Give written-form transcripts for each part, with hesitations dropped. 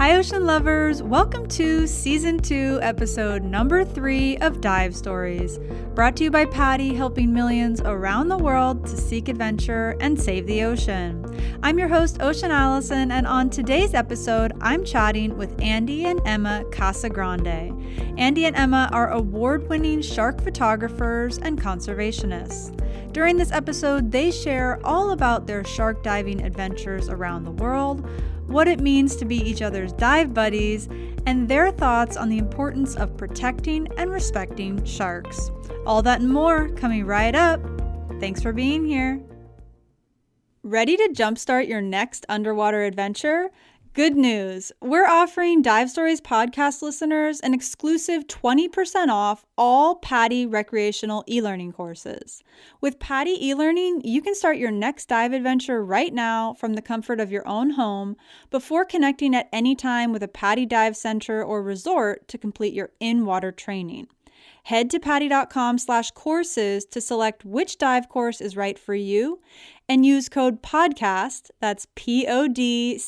Hi, ocean lovers. Welcome to Season 2, Episode number 3 of Dive Stories, brought to you by PADI, helping millions around the world to seek adventure and save the ocean. I'm your host, Ocean Allison, and on today's episode, I'm chatting with Andy and Emma Casagrande. Andy and Emma are award-winning shark photographers and conservationists. During this episode, they share all about their shark diving adventures around the world, what it means to be each other's dive buddies, and their thoughts on the importance of protecting and respecting sharks. All that and more coming right up. Thanks for being here. Ready to jumpstart your next underwater adventure? Good news! We're offering Dive Stories podcast listeners an exclusive 20% off all PADI recreational e-learning courses. With PADI e-learning, you can start your next dive adventure right now from the comfort of your own home before connecting at any time with a PADI dive center or resort to complete your in-water training. Head to PADI.com/courses to select which dive course is right for you and use code PODCAST, that's PODCAST,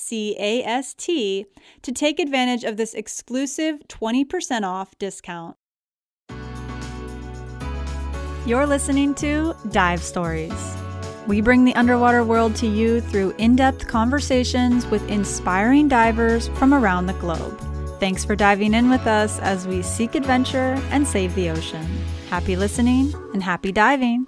to take advantage of this exclusive 20% off discount. You're listening to Dive Stories. We bring the underwater world to you through in-depth conversations with inspiring divers from around the globe. Thanks for diving in with us as we seek adventure and save the ocean. Happy listening and happy diving.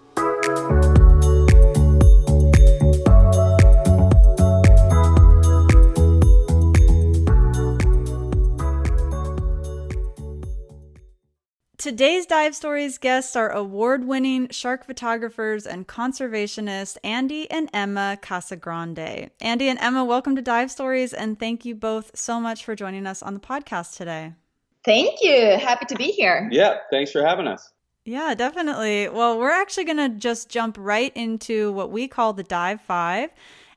Today's Dive Stories guests are award-winning shark photographers and conservationists Andy and Emma Casagrande. Andy and Emma, welcome to Dive Stories, and thank you both so much for joining us on the podcast today. Thank you. Happy to be here. Yeah, thanks for having us. Yeah, definitely. Well, we're actually going to just jump right into what we call the Dive 5.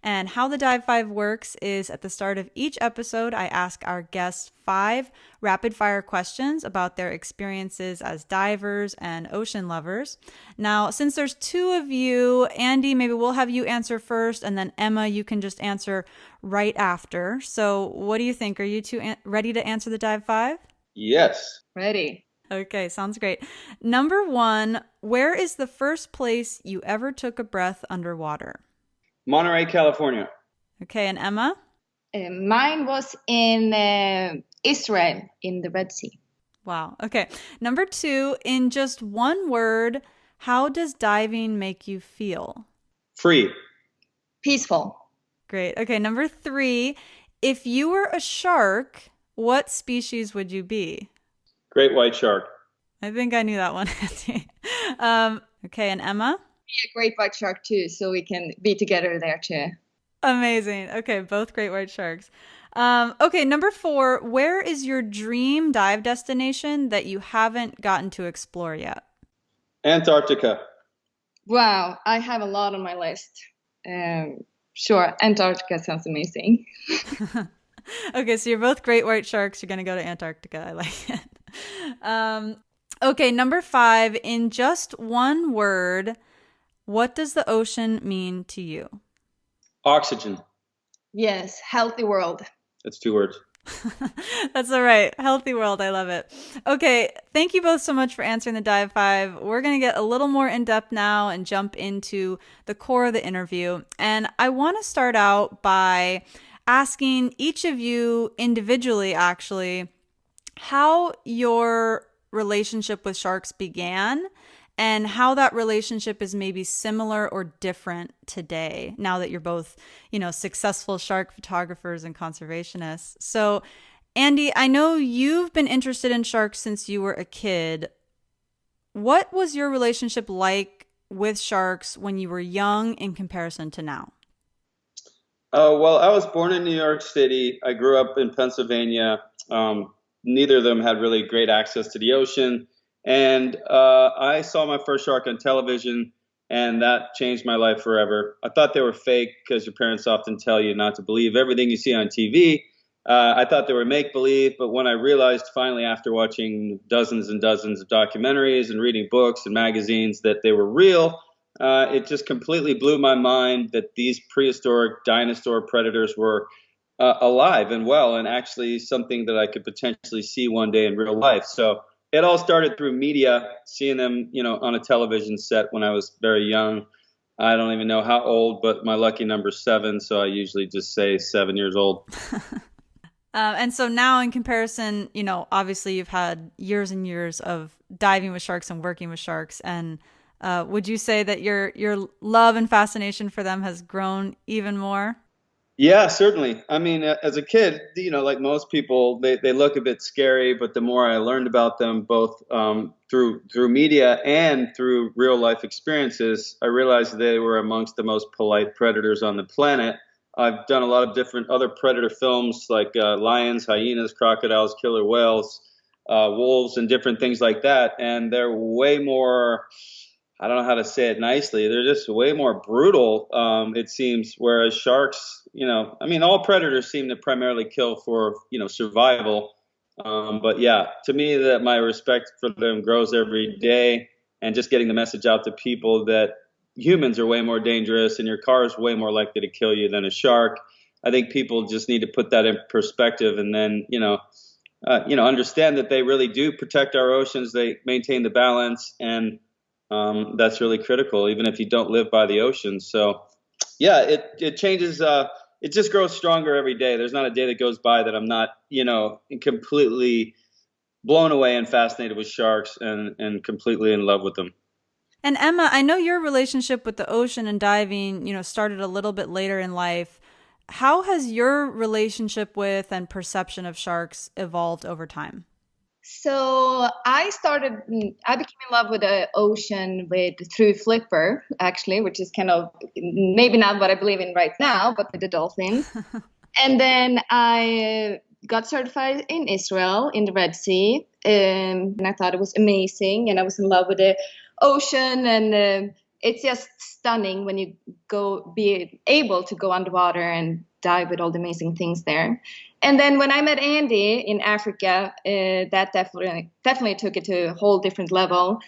And how the Dive 5 works is at the start of each episode, I ask our guests 5 rapid fire questions about their experiences as divers and ocean lovers. Now, since there's 2 of you, Andy, maybe we'll have you answer first, and then Emma, you can just answer right after. So what do you think? Are you two ready to answer the Dive 5? Yes. Ready. Okay, sounds great. Number 1, where is the first place you ever took a breath underwater? Monterey, California. Okay, and Emma? Mine was in Israel, in the Red Sea. Wow. Okay. Number 2, in just one word, how does diving make you feel? Free. Peaceful. Great. Okay. Number 3, if you were a shark, what species would you be? Great white shark. I think I knew that one, Andy. Okay, and Emma? Be a great white shark too, so we can be together there too. Amazing. Okay, both great white sharks. Okay, number 4, where is your dream dive destination that you haven't gotten to explore yet? Antarctica. Wow, I have a lot on my list. Sure, Antarctica sounds amazing. Okay, so you're both great white sharks. You're going to go to Antarctica. I like it. Okay, number 5, in just one word, what does the ocean mean to you? Oxygen. Yes, healthy world. That's 2 words. That's all right. Healthy world. I love it. Okay. Thank you both so much for answering the Dive 5. We're going to get a little more in depth now and jump into the core of the interview. And I want to start out by asking each of you individually, actually, how your relationship with sharks began and how that relationship is maybe similar or different today, now that you're both, successful shark photographers and conservationists. So, Andy, I know you've been interested in sharks since you were a kid. What was your relationship like with sharks when you were young in comparison to now? Well, I was born in New York City. I grew up in Pennsylvania. Neither of them had really great access to the ocean. And I saw my first shark on television, and that changed my life forever. I thought they were fake because your parents often tell you not to believe everything you see on TV. I thought they were make-believe, but when I realized finally after watching dozens and dozens of documentaries and reading books and magazines that they were real, it just completely blew my mind that these prehistoric dinosaur predators were alive and well, and actually something that I could potentially see one day in real life. So it all started through media, seeing them, on a television set when I was very young. I don't even know how old, but my lucky number's 7, so I usually just say 7 years old. And so now in comparison, obviously you've had years and years of diving with sharks and working with sharks. And would you say that your love and fascination for them has grown even more? Yeah, certainly. I mean, as a kid, like most people, they look a bit scary, but the more I learned about them, both through media and through real life experiences, I realized they were amongst the most polite predators on the planet. I've done a lot of different other predator films like lions, hyenas, crocodiles, killer whales, wolves, and different things like that, and they're way more. I don't know how to say it nicely. They're just way more brutal, it seems, whereas sharks, all predators seem to primarily kill for, survival. But yeah, to me, that my respect for them grows every day, and just getting the message out to people that humans are way more dangerous and your car is way more likely to kill you than a shark. I think people just need to put that in perspective, and then, understand that they really do protect our oceans. They maintain the balance, and that's really critical, even if you don't live by the ocean. So, yeah, it changes. It just grows stronger every day. There's not a day that goes by that I'm not, completely blown away and fascinated with sharks and completely in love with them. And Emma, I know your relationship with the ocean and diving, started a little bit later in life. How has your relationship with and perception of sharks evolved over time? So I became in love with the ocean through Flipper, actually, which is kind of maybe not what I believe in right now, but with the dolphins. And then I got certified in Israel in the Red Sea, and I thought it was amazing, and I was in love with the ocean, and it's just stunning when you be able to go underwater and dive with all the amazing things there. And then when I met Andy in Africa, that definitely took it to a whole different level.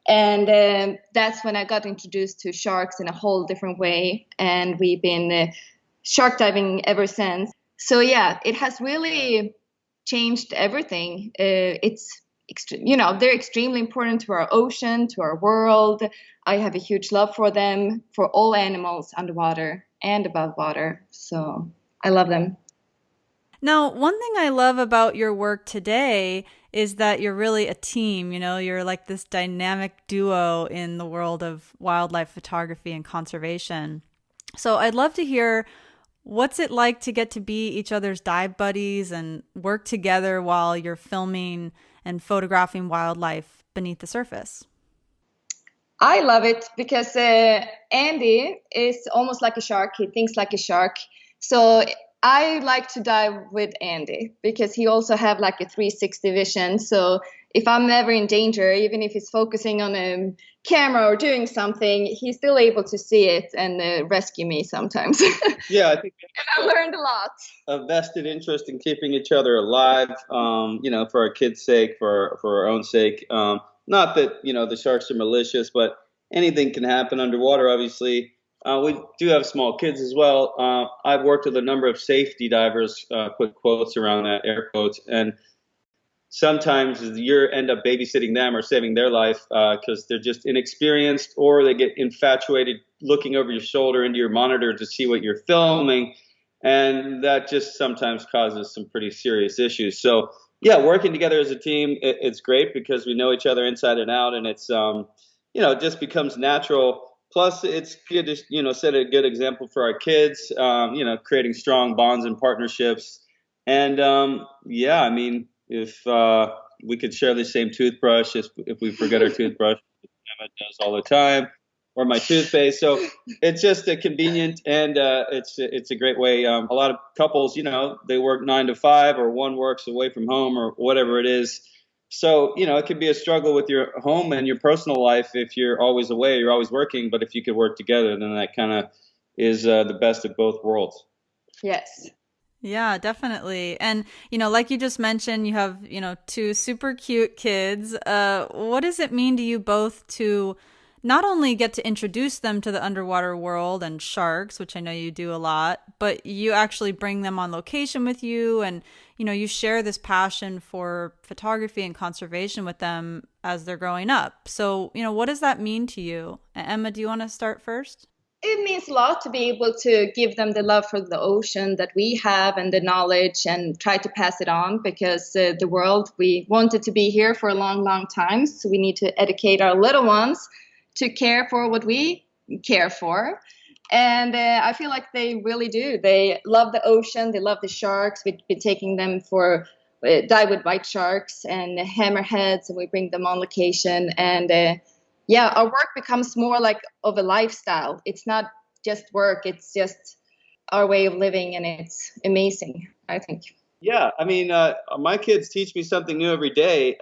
And that's when I got introduced to sharks in a whole different way. And we've been shark diving ever since. So yeah, it has really changed everything. They're extremely important to our ocean, to our world. I have a huge love for them, for all animals underwater and above water. So I love them. Now, one thing I love about your work today is that you're really a team. You're like this dynamic duo in the world of wildlife photography and conservation. So I'd love to hear, what's it like to get to be each other's dive buddies and work together while you're filming and photographing wildlife beneath the surface? I love it because Andy is almost like a shark. He thinks like a shark. So I like to dive with Andy because he also have like a 360 vision. So if I'm ever in danger, even if he's focusing on a camera or doing something, he's still able to see it and rescue me sometimes. Yeah, I think I learned a lot. A vested interest in keeping each other alive, for our kids' sake, for our own sake. Not that, the sharks are malicious, but anything can happen underwater, obviously. We do have small kids as well. I've worked with a number of safety divers, put quotes around that, air quotes, and sometimes you end up babysitting them or saving their life because they're just inexperienced, or they get infatuated looking over your shoulder into your monitor to see what you're filming, and that just sometimes causes some pretty serious issues. So yeah, working together as a team, it's great because we know each other inside and out, and it's it just becomes natural. Plus, it's good to, set a good example for our kids, creating strong bonds and partnerships. And, if we could share the same toothbrush, if we forget our toothbrush, Emma does all the time, or my toothpaste. So it's just a convenient, and it's a great way. A lot of couples, they work 9 to 5, or one works away from home, or whatever it is. So, it can be a struggle with your home and your personal life if you're always away, you're always working. But if you could work together, then that kind of is the best of both worlds. Yes. Yeah, definitely. And, like you just mentioned, you have, 2 super cute kids. What does it mean to you both to not only get to introduce them to the underwater world and sharks, which I know you do a lot, but you actually bring them on location with you, and you share this passion for photography and conservation with them as they're growing up. So, what does that mean to you? Emma, do you want to start first? It means a lot to be able to give them the love for the ocean that we have and the knowledge, and try to pass it on, because the world, we want it to be here for a long, long time. So we need to educate our little ones to care for what we care for. And I feel like they really do. They love the ocean. They love the sharks. We've been taking them for dive with white sharks and hammerheads, and we bring them on location. And our work becomes more like of a lifestyle. It's not just work. It's just our way of living, and it's amazing, I think. Yeah, I mean, my kids teach me something new every day.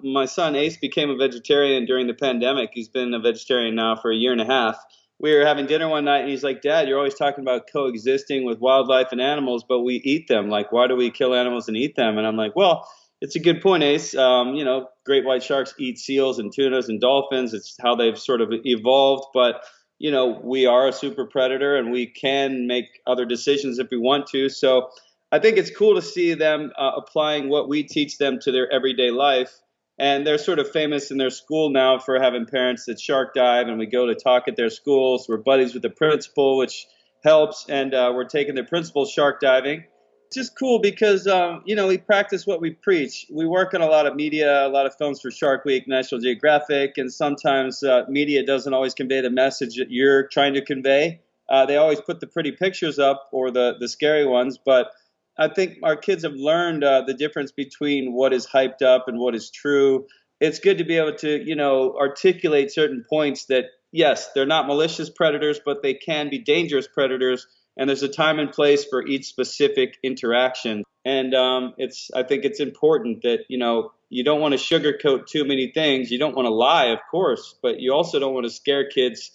My son Ace became a vegetarian during the pandemic. He's been a vegetarian now for a year and a half. We were having dinner one night, and he's like, "Dad, you're always talking about coexisting with wildlife and animals, but we eat them. Like, why do we kill animals and eat them?" And I'm like, "Well, it's a good point, Ace. Great white sharks eat seals and tunas and dolphins. It's how they've sort of evolved. But, we are a super predator, and we can make other decisions if we want to. So I think it's cool to see them applying what we teach them to their everyday life. And they're sort of famous in their school now for having parents that shark dive, and we go to talk at their schools. We're buddies with the principal, which helps, and we're taking the principal shark diving. It's just cool because, we practice what we preach. We work on a lot of media, a lot of films for Shark Week, National Geographic, and sometimes media doesn't always convey the message that you're trying to convey. They always put the pretty pictures up, or the scary ones, but I think our kids have learned the difference between what is hyped up and what is true. It's good to be able to, articulate certain points that, yes, they're not malicious predators, but they can be dangerous predators. And there's a time and place for each specific interaction. And I think it's important that, you don't want to sugarcoat too many things. You don't want to lie, of course, but you also don't want to scare kids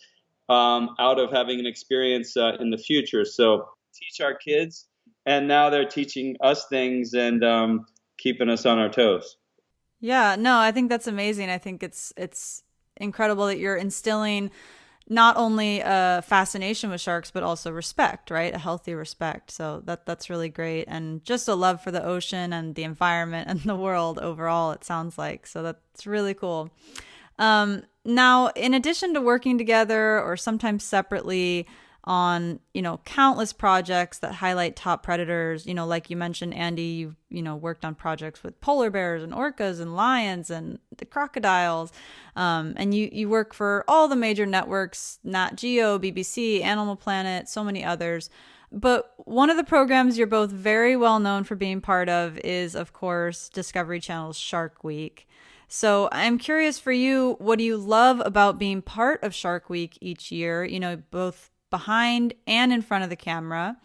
out of having an experience in the future. So teach our kids. And now they're teaching us things and keeping us on our toes. Yeah, no, I think that's amazing. I think it's incredible that you're instilling not only a fascination with sharks, but also respect, right? A healthy respect. So that's really great. And just a love for the ocean and the environment and the world overall, it sounds like. So that's really cool. Now, in addition to working together or sometimes separately on, countless projects that highlight top predators, like you mentioned, Andy, you've, worked on projects with polar bears and orcas and lions and the crocodiles. And you work for all the major networks, Nat Geo, BBC, Animal Planet, so many others. But one of the programs you're both very well known for being part of is, of course, Discovery Channel's Shark Week. So I'm curious for you, what do you love about being part of Shark Week each year, both behind and in front of the camera?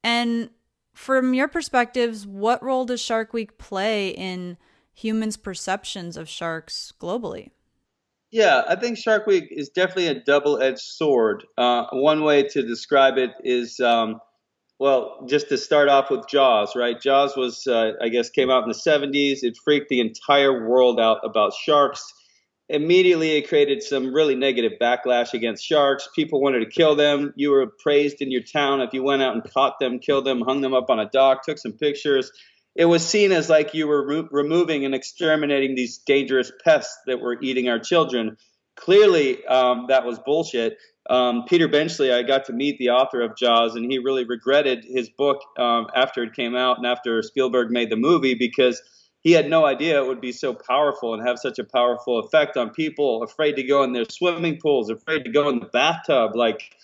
And from your perspectives, what role does Shark Week play in humans' perceptions of sharks globally? Yeah, I think Shark Week is definitely a double-edged sword. One way to describe it is, just to start off with Jaws, right? Jaws was, came out in the 70s. It freaked the entire world out about sharks. Immediately, it created some really negative backlash against sharks. People wanted to kill them. You were praised in your town if you went out and caught them, killed them, hung them up on a dock, took some pictures. It was seen as like you were removing and exterminating these dangerous pests that were eating our children. Clearly, that was bullshit. Peter Benchley, I got to meet the author of Jaws, and he really regretted his book after it came out and after Spielberg made the movie, because he had no idea it would be so powerful and have such a powerful effect on people afraid to go in their swimming pools, afraid to go in the bathtub. Like,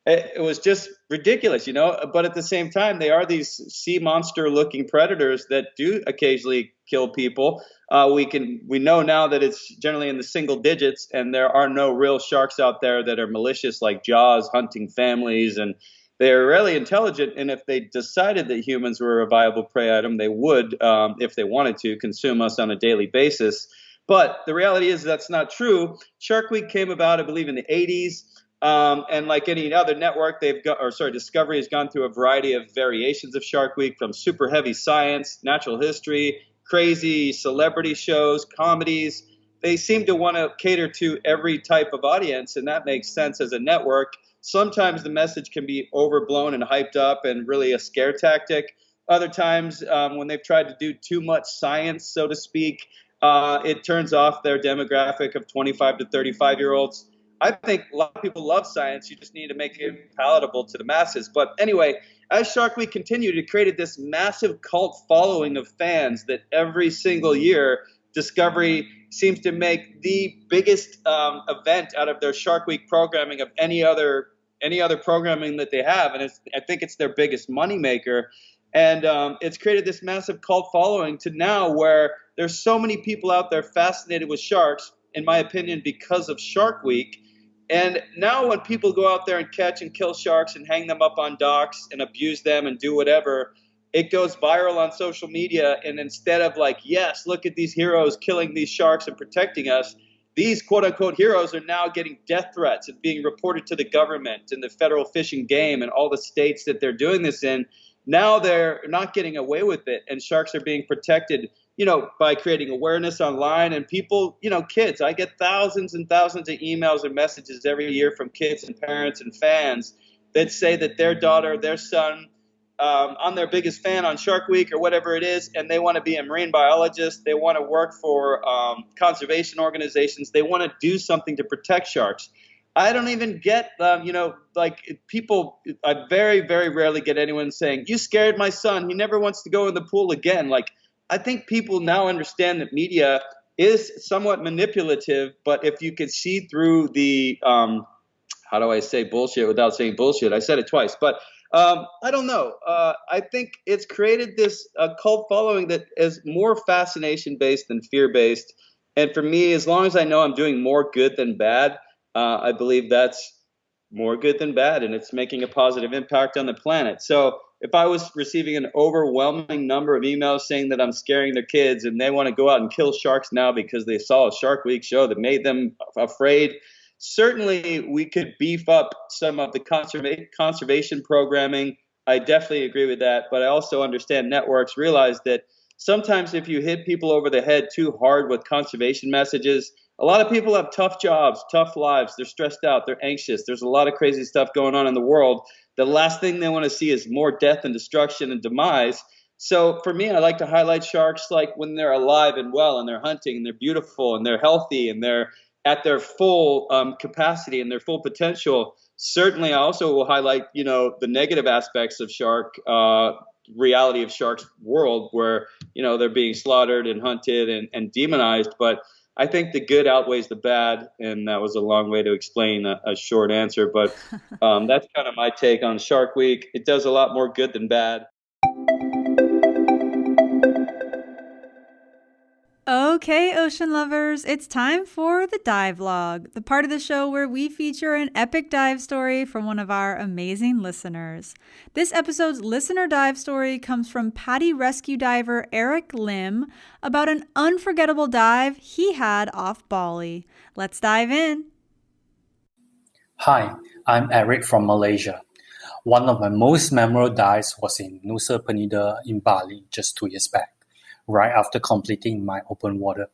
it was just ridiculous, But at the same time, they are these sea monster looking predators that do occasionally kill people. We know now that it's generally in the single digits, and there are no real sharks out there that are malicious like Jaws, hunting families, and they're really intelligent. And if they decided that humans were a viable prey item, they would, if they wanted to, consume us on a daily basis. But the reality is that's not true. Shark Week came about, I believe, in the 80s. And like any other network, Discovery has gone through a variety of variations of Shark Week, from super heavy science, natural history, crazy celebrity shows, comedies. they seem to want to cater to every type of audience, and that makes sense as a network. Sometimes the message can be overblown and hyped up and really a scare tactic. Other times, when they've tried to do too much science, so to speak, it turns off their demographic of 25 to 35-year-olds. I think a lot of people love science. You just need to make it palatable to the masses. But anyway, as Shark Week continued, it created this massive cult following of fans that every single year Discovery seems to make the biggest event out of their Shark Week programming of any other programming that they have. And I think it's their biggest moneymaker. And it's created this massive cult following to now where there's so many people out there fascinated with sharks, in my opinion, because of Shark Week. And now when people go out there and catch and kill sharks and hang them up on docks and abuse them and do whatever, it goes viral on social media. And instead of like, yes, look at these heroes killing these sharks and protecting us, these quote unquote heroes are now getting death threats and being reported to the government and the federal fish and game and all the states that they're doing this in. Now they're not getting away with it, and sharks are being protected, by creating awareness online. And people, kids, I get thousands and thousands of emails and messages every year from kids and parents and fans that say that their daughter, their son, I'm their biggest fan on Shark Week or whatever it is, and they want to be a marine biologist. They want to work for conservation organizations. They want to do something to protect sharks. I don't even get, people, I very, very rarely get anyone saying, you scared my son. He never wants to go in the pool again. I think people now understand that media is somewhat manipulative, but if you can see through the, how do I say bullshit without saying bullshit? I said it twice, but I don't know. I think it's created this cult following that is more fascination-based than fear-based. And for me, as long as I know I'm doing more good than bad, I believe that's more good than bad, and it's making a positive impact on the planet. So if I was receiving an overwhelming number of emails saying that I'm scaring their kids and they want to go out and kill sharks now because they saw a Shark Week show that made them afraid, certainly we could beef up some of the conservation programming. I definitely agree with that, but I also understand networks realize that sometimes if you hit people over the head too hard with conservation messages, a lot of people have tough jobs, tough lives. They're stressed out. They're anxious. There's a lot of crazy stuff going on in the world. The last thing they want to see is more death and destruction and demise. So for me, I like to highlight sharks like when they're alive and well and they're hunting and they're beautiful and they're healthy and they're at their full capacity and their full potential. Certainly, I also will highlight, the negative aspects of reality of sharks world where, they're being slaughtered and hunted and demonized. But I think the good outweighs the bad, and that was a long way to explain a short answer. But that's kind of my take on Shark Week. It does a lot more good than bad. Okay, ocean lovers, it's time for the dive log, the part of the show where we feature an epic dive story from one of our amazing listeners. This episode's listener dive story comes from PADI rescue diver Eric Lim about an unforgettable dive he had off Bali. Let's dive in. Hi, I'm Eric from Malaysia. One of my most memorable dives was in Nusa Penida in Bali just 2 years back, right after completing my open water.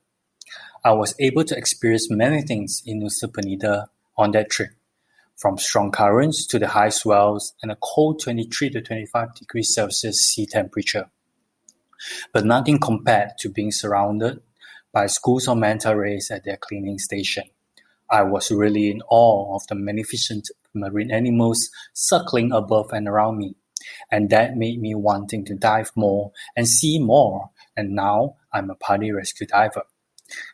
I was able to experience many things in Nusa Penida on that trip, from strong currents to the high swells and a cold 23 to 25 degrees Celsius sea temperature. But nothing compared to being surrounded by schools of manta rays at their cleaning station. I was really in awe of the magnificent marine animals circling above and around me, and that made me wanting to dive more and see more. And now I'm a PADI rescue diver.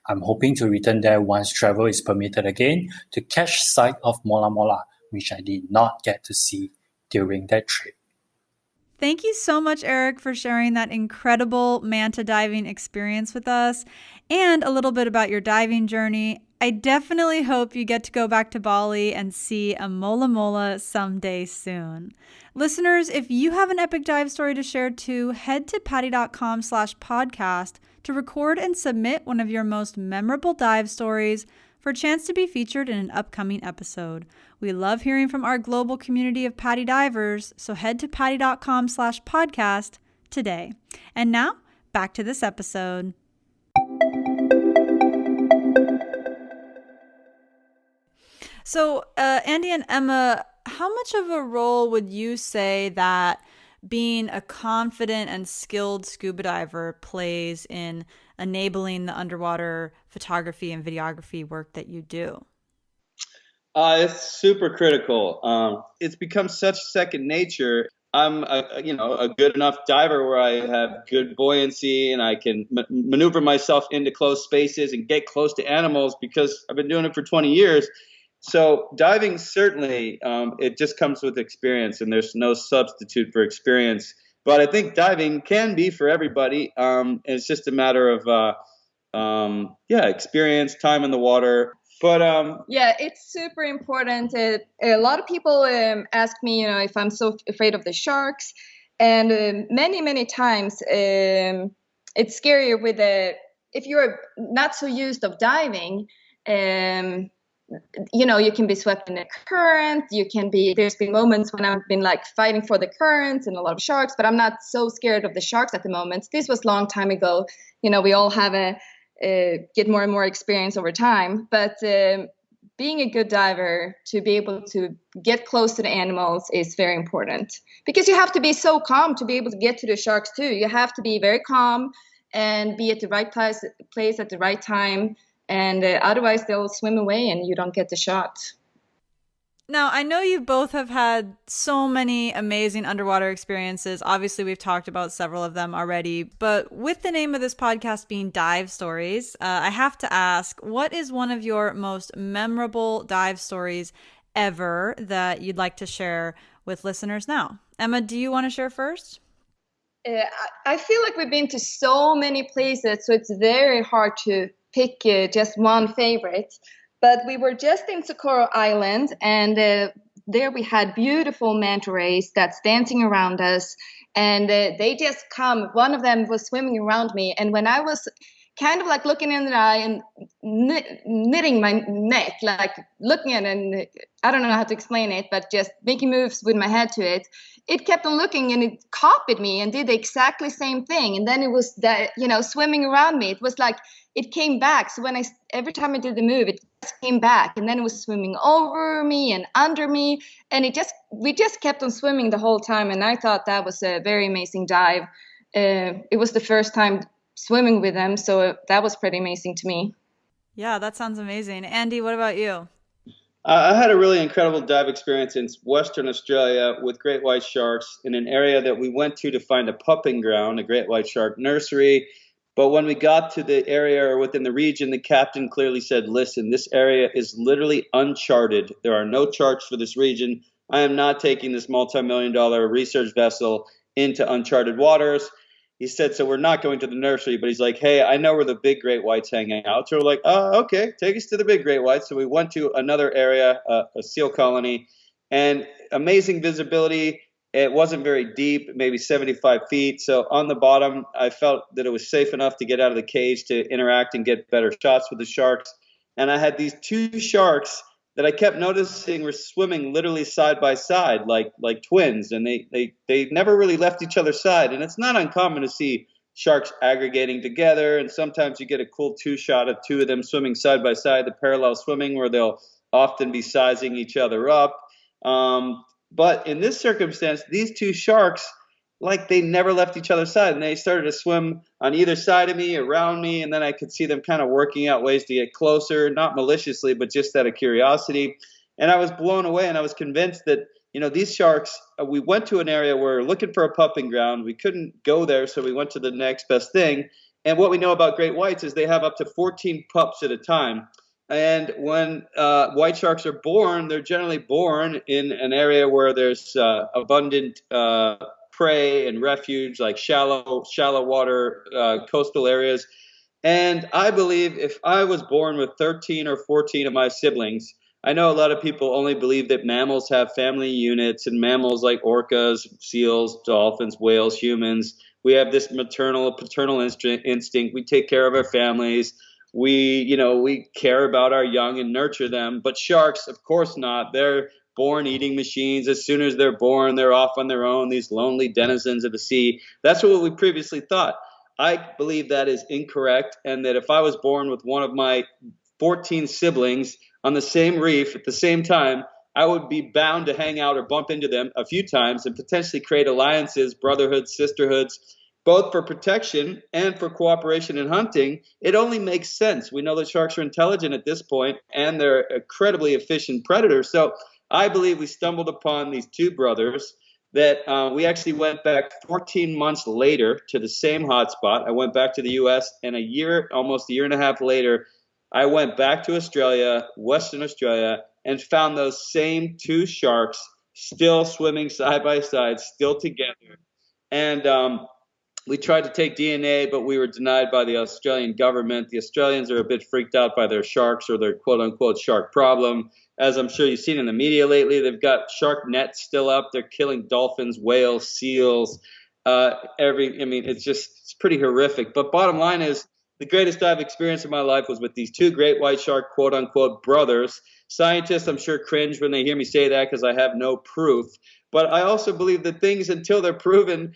I'm hoping to return there once travel is permitted again to catch sight of Mola Mola, which I did not get to see during that trip. Thank you so much, Eric, for sharing that incredible manta diving experience with us and a little bit about your diving journey. I definitely hope you get to go back to Bali and see a Mola Mola someday soon. Listeners, if you have an epic dive story to share too, head to padi.com/podcast to record and submit one of your most memorable dive stories for a chance to be featured in an upcoming episode. We love hearing from our global community of PADI divers, so head to padi.com/podcast today. And now, back to this episode. So, Andy and Emma, how much of a role would you say that being a confident and skilled scuba diver plays in enabling the underwater photography and videography work that you do? It's super critical. It's become such second nature. I'm a good enough diver where I have good buoyancy and I can maneuver myself into closed spaces and get close to animals because I've been doing it for 20 years. So diving, certainly, it just comes with experience, and there's no substitute for experience. But I think diving can be for everybody. It's just a matter of experience, time in the water. But yeah, it's super important. A lot of people ask me, if I'm so afraid of the sharks, and many times it's scarier with if you're not so used of diving. You can be swept in a current. There's been moments when I've been like fighting for the currents and a lot of sharks, but I'm not so scared of the sharks at the moment. This was a long time ago. We all have get more and more experience over time, but being a good diver to be able to get close to the animals is very important, because you have to be so calm to be able to get to the sharks too. You have to be very calm and be at the right place at the right time, and otherwise they'll swim away and you don't get the shot. Now, I know you both have had so many amazing underwater experiences. Obviously, we've talked about several of them already, but with the name of this podcast being Dive Stories, I have to ask, what is one of your most memorable dive stories ever that you'd like to share with listeners now? Emma, do you want to share first? I feel like we've been to so many places, so it's very hard to pick just one favorite. But we were just in Socorro Island, and there we had beautiful manta rays that's dancing around us. And they just come. One of them was swimming around me. And when I was kind of like looking in the eye and knitting my neck, like looking at it, and I don't know how to explain it, but just making moves with my head to it, it kept on looking and it copied me and did the exactly same thing. And then it was that, swimming around me. It was like it came back. So every time I did the move, it just came back, and then it was swimming over me and under me, and we just kept on swimming the whole time. And I thought that was a very amazing dive. It was the first time swimming with them, so that was pretty amazing to me. Yeah, that sounds amazing. Andy, what about you? I had a really incredible dive experience in Western Australia with great white sharks in an area that we went to find a pupping ground, a great white shark nursery. But when we got to the area or within the region, the captain clearly said, listen, this area is literally uncharted. There are no charts for this region. I am not taking this multi-million-dollar research vessel into uncharted waters. He said, so we're not going to the nursery, but he's like, hey, I know where the big great whites hang out. So we're like, oh, okay, take us to the big great whites. So we went to another area, a seal colony, and amazing visibility. It wasn't very deep, maybe 75 feet. So on the bottom, I felt that it was safe enough to get out of the cage to interact and get better shots with the sharks. And I had these two sharks that I kept noticing were swimming literally side by side, like twins, and they never really left each other's side. And it's not uncommon to see sharks aggregating together, and sometimes you get a cool two-shot of two of them swimming side by side, the parallel swimming, where they'll often be sizing each other up. But in this circumstance, these two sharks, like they never left each other's side, and they started to swim on either side of me, around me, and then I could see them kind of working out ways to get closer, not maliciously, but just out of curiosity. And I was blown away, and I was convinced that, these sharks, we went to an area where we were looking for a pupping ground. We couldn't go there, so we went to the next best thing. And what we know about great whites is they have up to 14 pups at a time. And when white sharks are born, they're generally born in an area where there's abundant prey and refuge, like shallow water coastal areas. And I believe if I was born with 13 or 14 of my siblings, I know a lot of people only believe that mammals have family units, and mammals like orcas, seals, dolphins, whales, humans, we have this maternal, paternal instinct. We take care of our families. We care about our young and nurture them. But sharks, of course not. They're born eating machines. As soon as they're born, they're off on their own, these lonely denizens of the sea. That's what we previously thought. I believe that is incorrect, and that if I was born with one of my 14 siblings, on the same reef at the same time, I would be bound to hang out or bump into them a few times and potentially create alliances, brotherhoods, sisterhoods, both for protection and for cooperation in hunting. It only makes sense. We know that sharks are intelligent at this point, and they're incredibly efficient predators. So I believe we stumbled upon these two brothers that we actually went back 14 months later to the same hotspot. I went back to the U.S., and almost a year and a half later, I went back to Australia, Western Australia, and found those same two sharks still swimming side by side, still together. And we tried to take DNA, but we were denied by the Australian government. The Australians are a bit freaked out by their sharks or their quote-unquote shark problem. As I'm sure you've seen in the media lately, they've got shark nets still up. They're killing dolphins, whales, seals. It's pretty horrific. But bottom line is, the greatest dive experience of my life was with these two great white shark quote-unquote brothers. Scientists, I'm sure, cringe when they hear me say that because I have no proof. But I also believe that things, until they're proven,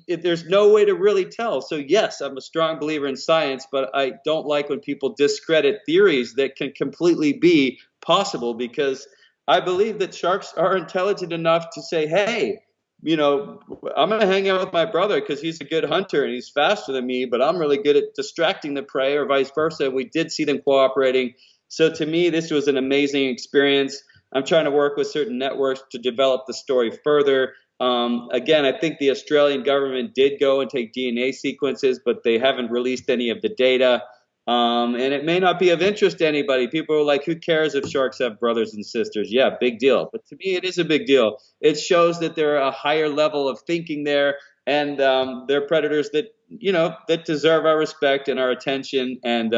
there's no way to really tell. So yes, I'm a strong believer in science, but I don't like when people discredit theories that can completely be possible, because I believe that sharks are intelligent enough to say, hey, I'm going to hang out with my brother because he's a good hunter and he's faster than me, but I'm really good at distracting the prey, or vice versa. We did see them cooperating. So to me, this was an amazing experience. I'm trying to work with certain networks to develop the story further. Again, I think the Australian government did go and take DNA sequences, but they haven't released any of the data. And it may not be of interest to anybody. People are like, who cares if sharks have brothers and sisters? Yeah, big deal. But to me, it is a big deal. It shows that there are a higher level of thinking there, and they're predators that deserve our respect and our attention. And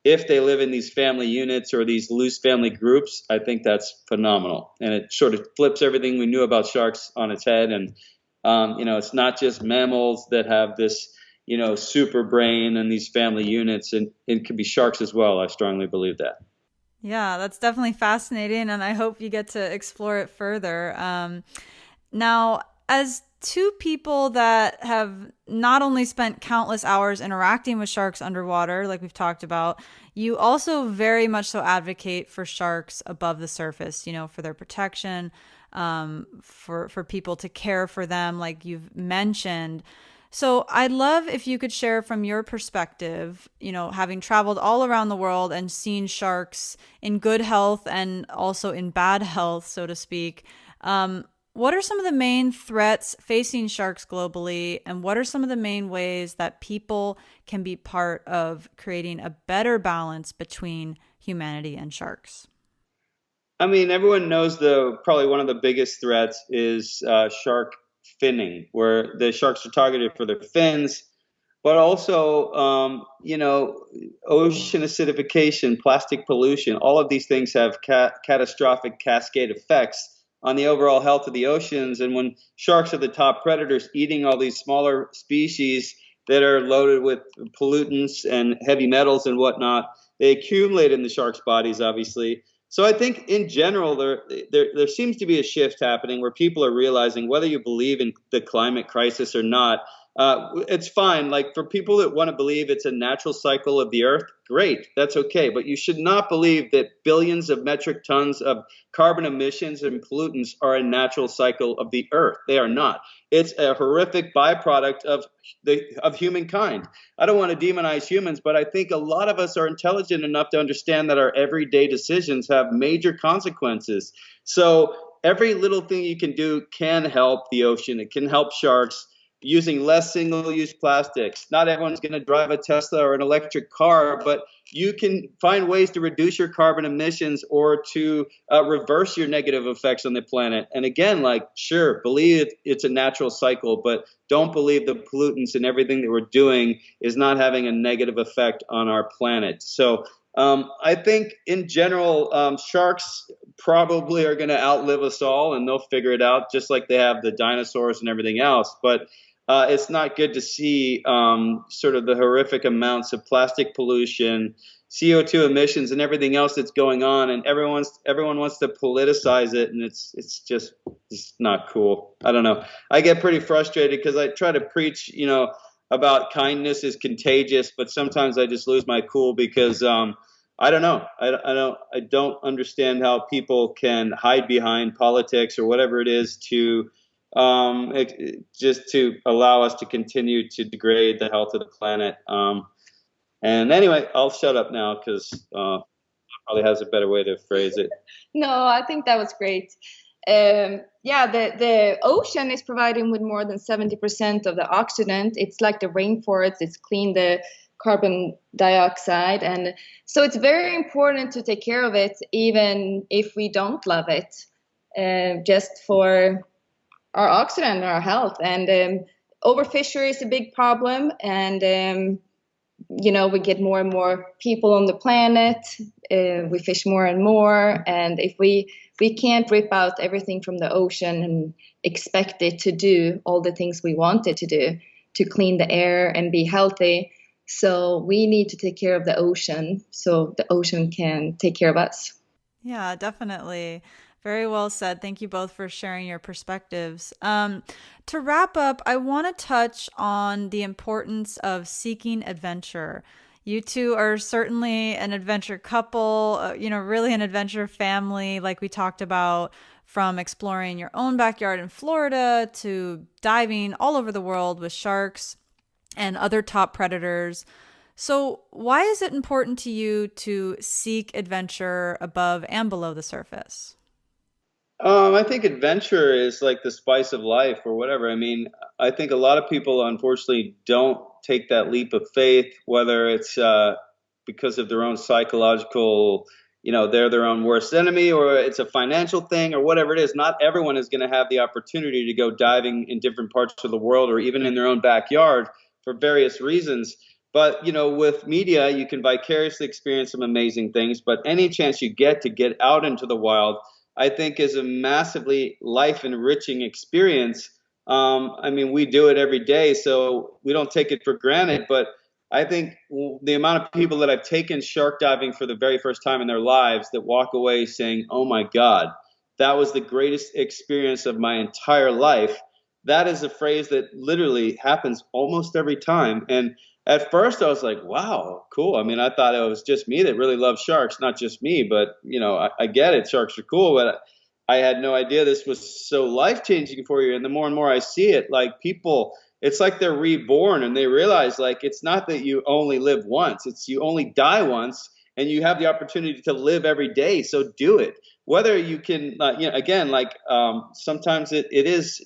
if they live in these family units or these loose family groups, I think that's phenomenal. And it sort of flips everything we knew about sharks on its head. And, it's not just mammals that have this, super brain and these family units, and it could be sharks as well. I strongly believe that. Yeah, that's definitely fascinating, and I hope you get to explore it further. Now, as two people that have not only spent countless hours interacting with sharks underwater, like we've talked about, you also very much so advocate for sharks above the surface, for their protection, for people to care for them, like you've mentioned. So I'd love if you could share from your perspective, having traveled all around the world and seen sharks in good health and also in bad health, so to speak. What are some of the main threats facing sharks globally, and what are some of the main ways that people can be part of creating a better balance between humanity and sharks? I mean, everyone knows probably one of the biggest threats is shark finning, where the sharks are targeted for their fins, but also, ocean acidification, plastic pollution. All of these things have catastrophic cascade effects on the overall health of the oceans. And when sharks are the top predators eating all these smaller species that are loaded with pollutants and heavy metals and whatnot, they accumulate in the sharks' bodies, obviously. So I think in general, there seems to be a shift happening where people are realizing, whether you believe in the climate crisis or not, it's fine. Like, for people that want to believe it's a natural cycle of the earth, great, that's okay. But you should not believe that billions of metric tons of carbon emissions and pollutants are a natural cycle of the earth. They are not. It's a horrific byproduct of humankind. I don't want to demonize humans, but I think a lot of us are intelligent enough to understand that our everyday decisions have major consequences. So every little thing you can do can help the ocean. It can help sharks. Using less single-use plastics. Not everyone's going to drive a Tesla or an electric car, but you can find ways to reduce your carbon emissions or to reverse your negative effects on the planet. And again, sure, believe it's a natural cycle, but don't believe the pollutants and everything that we're doing is not having a negative effect on our planet. So I think in general, sharks probably are going to outlive us all, and they'll figure it out just like they have the dinosaurs and everything else. But it's not good to see sort of the horrific amounts of plastic pollution, CO2 emissions, and everything else that's going on. And everyone wants to politicize it, and it's not cool. I don't know. I get pretty frustrated because I try to preach, about kindness is contagious, but sometimes I just lose my cool because I don't know. I don't understand how people can hide behind politics or whatever it is to just to allow us to continue to degrade the health of the planet. And anyway, I'll shut up now because probably has a better way to phrase it. No, I think that was great. Yeah, the ocean is providing with more than 70% of the oxygen. It's like the rainforest. It's clean the carbon dioxide, and so it's very important to take care of it, even if we don't love it, just for our oxygen and our health. And overfishery is a big problem, and we get more and more people on the planet. We fish more and more, and if we can't rip out everything from the ocean and expect it to do all the things we want it to do to clean the air and be healthy. So we need to take care of the ocean so the ocean can take care of us. Yeah, definitely. Very well said. Thank you both for sharing your perspectives. To wrap up, I want to touch on the importance of seeking adventure. You two are certainly an adventure couple, really an adventure family, like we talked about, from exploring your own backyard in Florida to diving all over the world with sharks and other top predators. So why is it important to you to seek adventure above and below the surface? I think adventure is like the spice of life or whatever. I mean, I think a lot of people unfortunately don't take that leap of faith, whether it's because of their own psychological, they're their own worst enemy, or it's a financial thing or whatever it is. Not everyone is going to have the opportunity to go diving in different parts of the world or even in their own backyard for various reasons. But, with media, you can vicariously experience some amazing things. But any chance you get to get out into the wild, I think, is a massively life-enriching experience. I mean, we do it every day, so we don't take it for granted. But I think the amount of people that I've taken shark diving for the very first time in their lives that walk away saying, "Oh my God, that was the greatest experience of my entire life," that is a phrase that literally happens almost every time. And at first I was like, wow, cool. I mean, I thought it was just me that really loves sharks, not just me, but I get it. Sharks are cool, but I had no idea this was so life-changing for you. And the more and more I see it, like people, it's like they're reborn and they realize like, it's not that you only live once, it's you only die once and you have the opportunity to live every day. So do it. Whether you can, again, like sometimes it is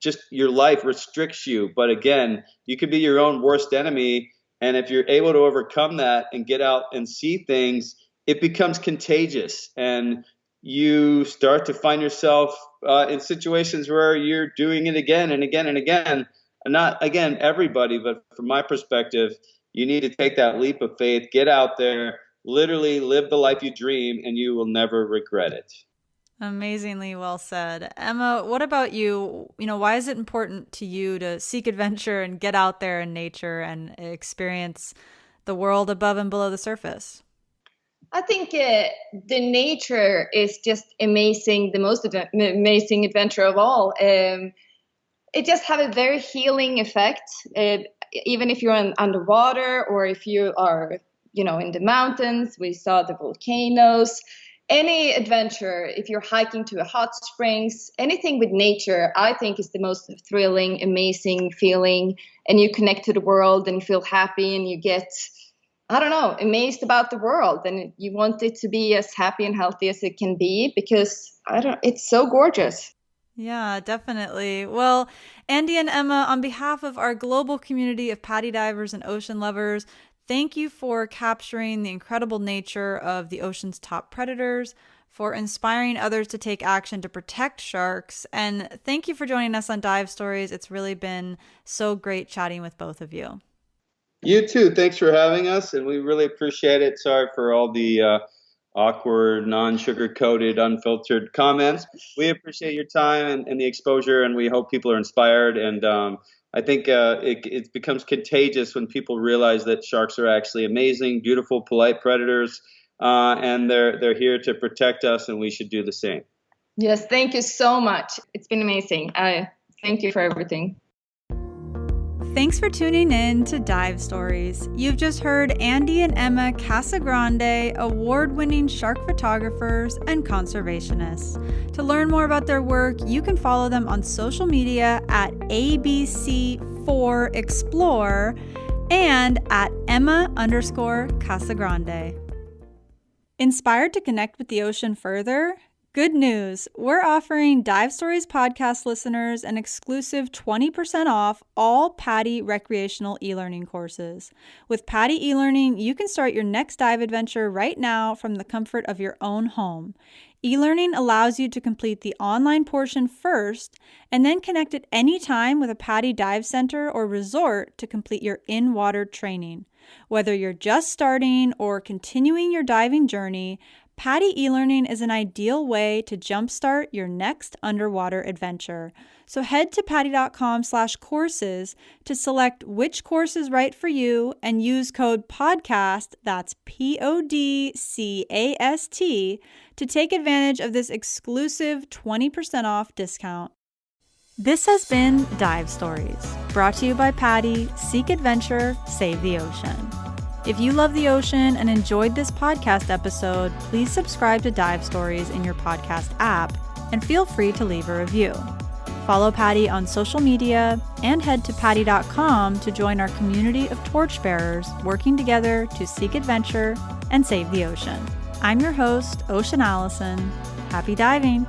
just your life restricts you. But again, you could be your own worst enemy. And if you're able to overcome that and get out and see things, it becomes contagious. And you start to find yourself in situations where you're doing it again and again and again. And not, again, everybody, but from my perspective, you need to take that leap of faith, get out there, literally live the life you dream, and you will never regret it. Amazingly well said. Emma, what about you? Why is it important to you to seek adventure and get out there in nature and experience the world above and below the surface? I think the nature is just amazing, the most amazing adventure of all. It just have a very healing effect, even if you're underwater or if you are, in the mountains. We saw the volcanoes. Any adventure, if you're hiking to a hot springs, anything with nature, I think is the most thrilling, amazing feeling. And you connect to the world and you feel happy and you get, amazed about the world. And you want it to be as happy and healthy as it can be because, it's so gorgeous. Yeah, definitely. Well, Andy and Emma, on behalf of our global community of PADI divers and ocean lovers, thank you for capturing the incredible nature of the ocean's top predators, for inspiring others to take action to protect sharks, and thank you for joining us on Dive Stories. It's really been so great chatting with both of you. You too. Thanks for having us, and we really appreciate it. Sorry for all the awkward, non-sugar-coated, unfiltered comments. We appreciate your time and the exposure, and we hope people are inspired. And I think it becomes contagious when people realize that sharks are actually amazing, beautiful, polite predators, and they're here to protect us, and we should do the same. Yes, thank you so much. It's been amazing. Thank you for everything. Thanks for tuning in to Dive Stories. You've just heard Andy and Emma Casagrande, award-winning shark photographers and conservationists. To learn more about their work, you can follow them on social media at ABC4Explore and at Emma_Casagrande. Inspired to connect with the ocean further? Good news! We're offering Dive Stories podcast listeners an exclusive 20% off all PADI recreational e-learning courses. With PADI e-learning, you can start your next dive adventure right now from the comfort of your own home. E-learning allows you to complete the online portion first and then connect at any time with a PADI dive center or resort to complete your in-water training. Whether you're just starting or continuing your diving journey, PADI e-learning is an ideal way to jumpstart your next underwater adventure. So head to PADI.com/courses to select which course is right for you and use code PODCAST, that's PODCAST, to take advantage of this exclusive 20% off discount. This has been Dive Stories, brought to you by PADI, Seek Adventure, Save the Ocean. If you love the ocean and enjoyed this podcast episode, please subscribe to Dive Stories in your podcast app and feel free to leave a review. Follow PADI on social media and head to PADI.com to join our community of torchbearers working together to seek adventure and save the ocean. I'm your host, Ocean Allison. Happy diving!